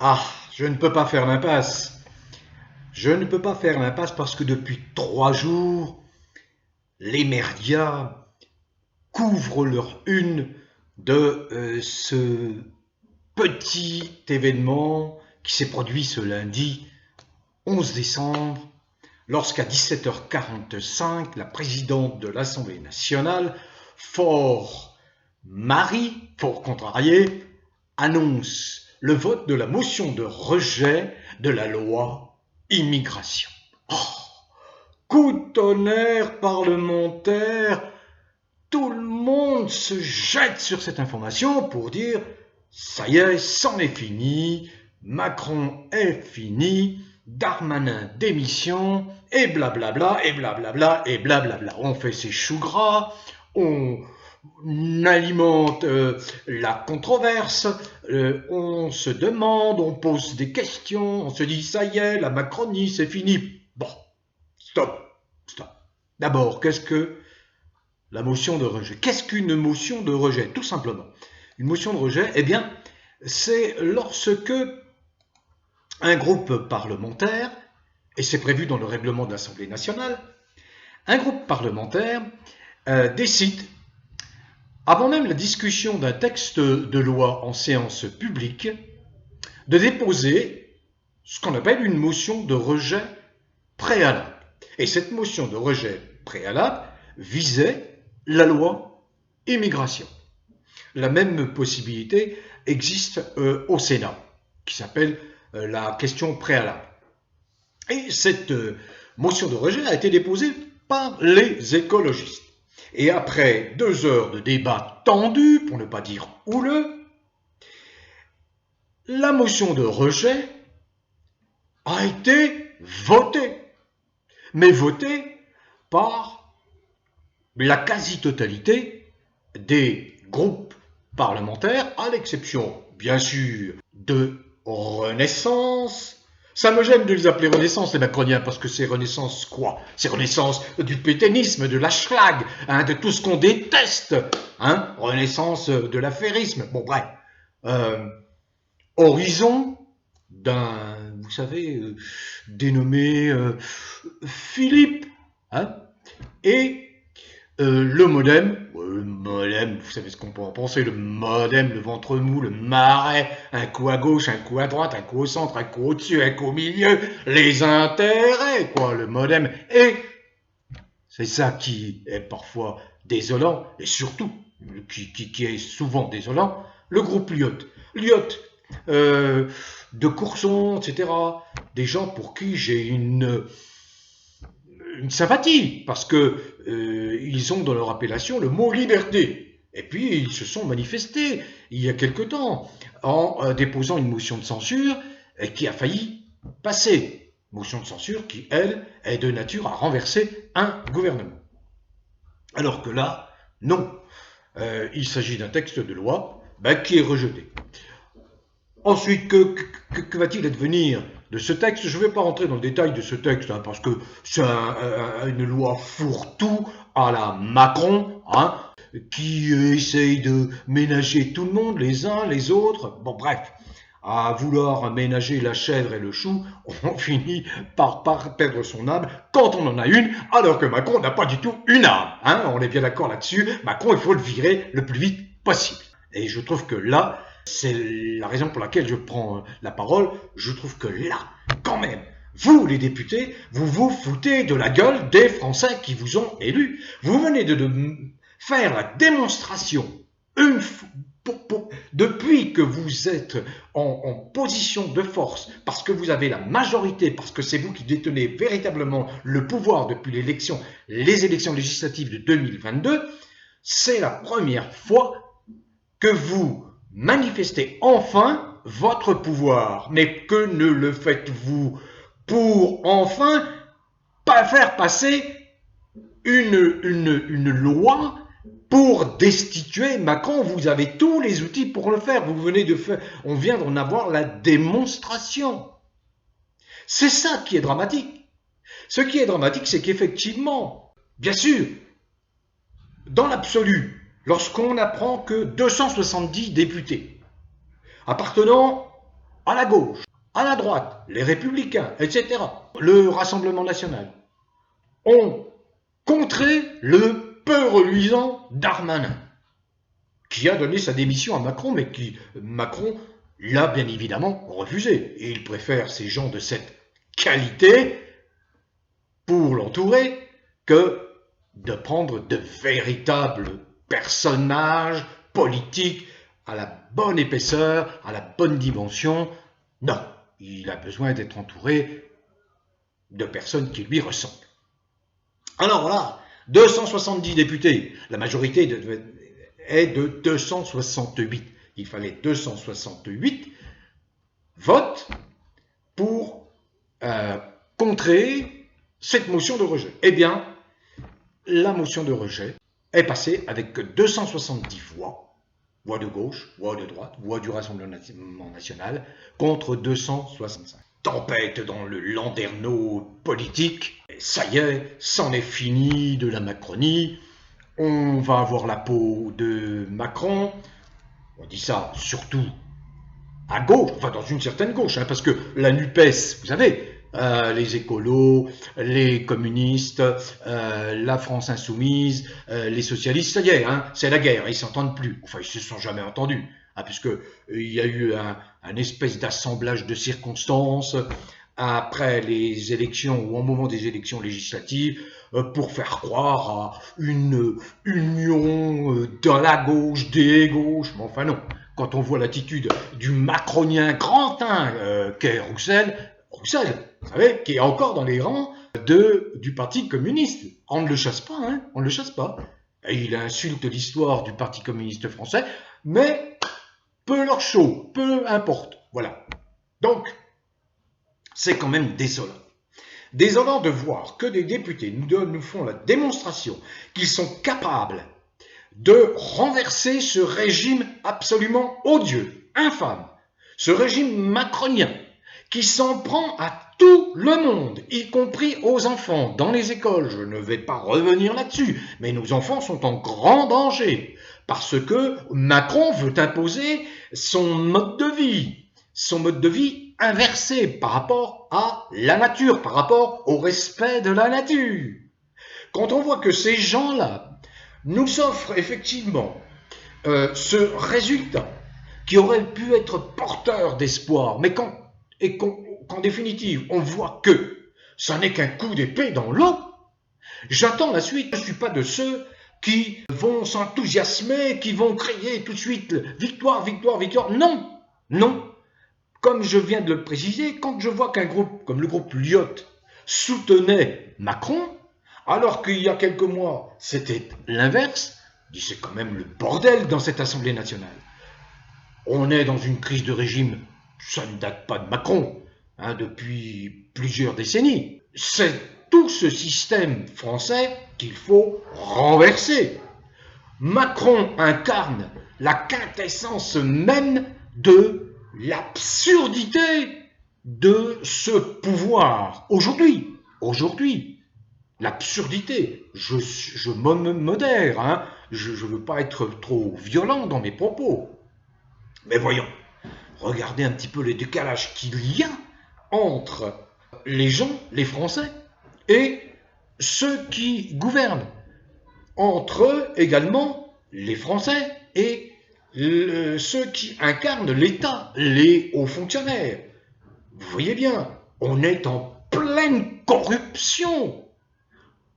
Ah, je ne peux pas faire l'impasse. Je ne peux pas faire l'impasse parce que depuis 3 jours, les médias couvrent leur une de ce petit événement qui s'est produit ce lundi 11 décembre, lorsqu'à 17h45, la présidente de l'Assemblée nationale, fort contrariée, annonce le vote de la motion de rejet de la loi immigration. Oh, coup de tonnerre parlementaire, tout le monde se jette sur cette information pour dire ça y est, c'en est fini, Macron est fini, Darmanin démission, et blablabla, et blablabla, et blablabla. On fait ses choux gras, on alimente la controverse, on se demande, on pose des questions, on se dit ça y est, la Macronie, c'est fini. Bon, stop, stop. D'abord, qu'est-ce que la motion de rejet? Qu'est-ce qu'une motion de rejet? Tout simplement. Une motion de rejet, eh bien, c'est lorsque un groupe parlementaire, et c'est prévu dans le règlement de l'Assemblée nationale, un groupe parlementaire décide, avant même la discussion d'un texte de loi en séance publique, de déposer ce qu'on appelle une motion de rejet préalable. Et cette motion de rejet préalable visait la loi immigration. La même possibilité existe au Sénat, qui s'appelle la question préalable. Et cette motion de rejet a été déposée par les écologistes. Et après 2 heures de débat tendu, pour ne pas dire houleux, la motion de rejet a été votée. Mais votée par la quasi-totalité des groupes parlementaires, à l'exception, bien sûr, de Renaissance. Ça me gêne de les appeler Renaissance, les macroniens, parce que c'est Renaissance quoi? C'est Renaissance du pétainisme, de l'ashlag, de tout ce qu'on déteste. Renaissance de l'affairisme. Bon, bref. Horizon vous savez, dénommé Philippe. Et le modem, vous savez ce qu'on peut en penser, le modem, le ventre mou, le marais, un coup à gauche, un coup à droite, un coup au centre, un coup au-dessus, un coup au milieu, les intérêts, quoi, le modem. Et c'est ça qui est parfois désolant, et surtout, qui est souvent désolant, le groupe Lyot. Lyot, de Courson, etc. Des gens pour qui j'ai une sympathie, parce que ils ont dans leur appellation le mot liberté. Et puis ils se sont manifestés il y a quelque temps en déposant une motion de censure qui a failli passer. Motion de censure qui, elle, est de nature à renverser un gouvernement. Alors que là, non. Il s'agit d'un texte de loi qui est rejeté. Ensuite, que va-t-il advenir de ce texte? Je ne vais pas rentrer dans le détail de ce texte, parce que c'est une loi fourre-tout à la Macron, qui essaye de ménager tout le monde, les uns, les autres. Bon, bref, à vouloir ménager la chèvre et le chou, on finit par perdre son âme quand on en a une, alors que Macron n'a pas du tout une âme. On est bien d'accord là-dessus. Macron, il faut le virer le plus vite possible. Et je trouve que là, c'est la raison pour laquelle je prends la parole. Je trouve que là, quand même, vous, les députés, vous vous foutez de la gueule des Français qui vous ont élus. Vous venez de faire la démonstration depuis que vous êtes en position de force, parce que vous avez la majorité, parce que c'est vous qui détenez véritablement le pouvoir depuis les élections législatives de 2022, c'est la première fois que vous manifestez enfin votre pouvoir. Mais que ne le faites-vous pour enfin pas faire passer une loi pour destituer Macron? Vous avez tous les outils pour le faire. On vient d'en avoir la démonstration. C'est ça qui est dramatique. Ce qui est dramatique, c'est qu'effectivement, bien sûr, dans l'absolu, lorsqu'on apprend que 270 députés appartenant à la gauche, à la droite, les Républicains, etc., le Rassemblement national, ont contré le peu reluisant Darmanin, qui a donné sa démission à Macron, mais qui, Macron, l'a bien évidemment refusé. Et il préfère ces gens de cette qualité pour l'entourer que de prendre de véritables personnages politiques à la bonne épaisseur, à la bonne dimension. Non, il a besoin d'être entouré de personnes qui lui ressemblent. Alors voilà, 270 députés, la majorité est de 268. Il fallait 268 votes pour contrer cette motion de rejet. Eh bien, la motion de rejet est passée avec 270 voix, voix de gauche, voix de droite, voix du Rassemblement national, contre 265. Tempête dans le landerneau politique. Et ça y est, c'en est fini de la Macronie. On va avoir la peau de Macron. On dit ça surtout à gauche, enfin dans une certaine gauche, hein, parce que la NUPES, vous savez, les écolos, les communistes, la France insoumise, les socialistes, ça y est, hein, c'est la guerre, ils ne s'entendent plus. Enfin, ils ne se sont jamais entendus, hein, puisqu'il y a eu un espèce d'assemblage de circonstances après les élections ou au moment des élections législatives pour faire croire à une union de la gauche, des gauches, mais enfin non. Quand on voit l'attitude du macronien grantin qu'est Roussel, vous savez, qui est encore dans les rangs du Parti communiste. On ne le chasse pas, hein, on ne le chasse pas. Et il insulte l'histoire du Parti communiste français, mais peu leur chaud, peu importe. Voilà. Donc, c'est quand même désolant. Désolant de voir que des députés nous font la démonstration qu'ils sont capables de renverser ce régime absolument odieux, infâme, ce régime macronien qui s'en prend à tout le monde, y compris aux enfants, dans les écoles. Je ne vais pas revenir là-dessus, mais nos enfants sont en grand danger parce que Macron veut imposer son mode de vie inversé par rapport à la nature, par rapport au respect de la nature. Quand on voit que ces gens-là nous offrent effectivement ce résultat qui aurait pu être porteur d'espoir, mais qu'en définitive, on voit que ça n'est qu'un coup d'épée dans l'eau, j'attends la suite. Je ne suis pas de ceux qui vont s'enthousiasmer, qui vont crier tout de suite « victoire, victoire, victoire ». Non, non. Comme je viens de le préciser, quand je vois qu'un groupe comme le groupe Lyot soutenait Macron, alors qu'il y a quelques mois, c'était l'inverse, je dis c'est quand même le bordel dans cette Assemblée nationale. On est dans une crise de régime, ça ne date pas de Macron, hein, depuis plusieurs décennies. C'est tout ce système français qu'il faut renverser. Macron incarne la quintessence même de l'absurdité de ce pouvoir. Aujourd'hui, l'absurdité, je me modère, hein, je ne veux pas être trop violent dans mes propos. Mais voyons, regardez un petit peu le décalage qu'il y a entre les gens, les Français, et ceux qui gouvernent. Entre eux également, les Français et ceux qui incarnent l'État, les hauts fonctionnaires. Vous voyez bien, on est en pleine corruption.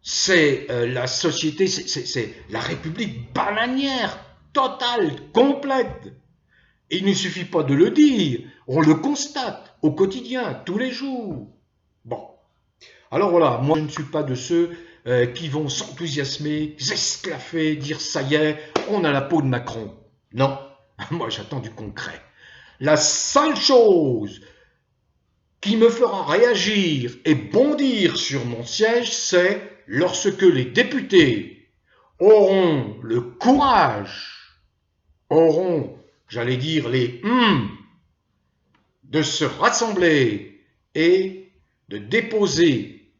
C'est la société, c'est la République bananière, totale, complète. Et il ne suffit pas de le dire, on le constate au quotidien, tous les jours. Bon, alors voilà, moi je ne suis pas de ceux qui vont s'enthousiasmer, s'esclaffer, dire ça y est, on a la peau de Macron. Non, moi j'attends du concret. La seule chose qui me fera réagir et bondir sur mon siège, c'est lorsque les députés auront le courage, j'allais dire les de se rassembler et de déposer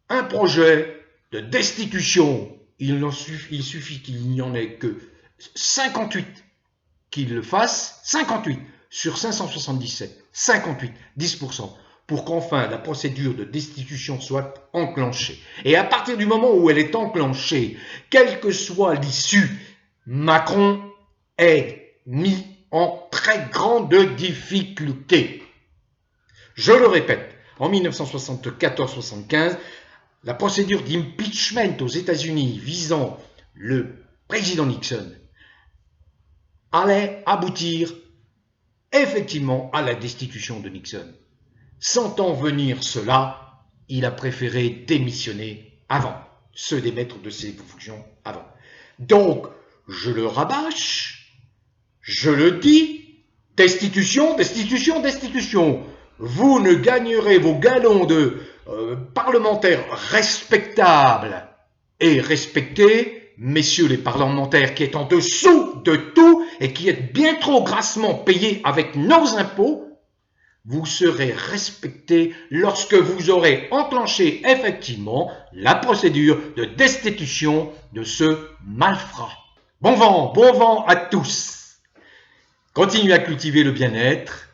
un projet de destitution. Il suffit qu'il n'y en ait que 58 qui le fassent, 58, sur 577, 58, 10%, pour qu'enfin la procédure de destitution soit enclenchée. Et à partir du moment où elle est enclenchée, quelle que soit l'issue, Macron est mis en très grande difficulté. Je le répète, en 1974-75, la procédure d'impeachment aux États-Unis visant le président Nixon allait aboutir effectivement à la destitution de Nixon. Sentant venir cela, il a préféré démissionner avant, se démettre de ses fonctions avant. Donc, je le rabâche, je le dis, destitution, destitution, destitution. Vous ne gagnerez vos galons de parlementaires respectables et respectés, messieurs les parlementaires qui est en dessous de tout et qui êtes bien trop grassement payés avec nos impôts, vous serez respectés lorsque vous aurez enclenché effectivement la procédure de destitution de ce malfrat. Bon vent à tous. Continuez à cultiver le bien-être,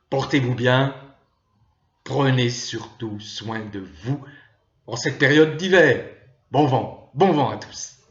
portez-vous bien, prenez surtout soin de vous en cette période d'hiver. Bon vent à tous.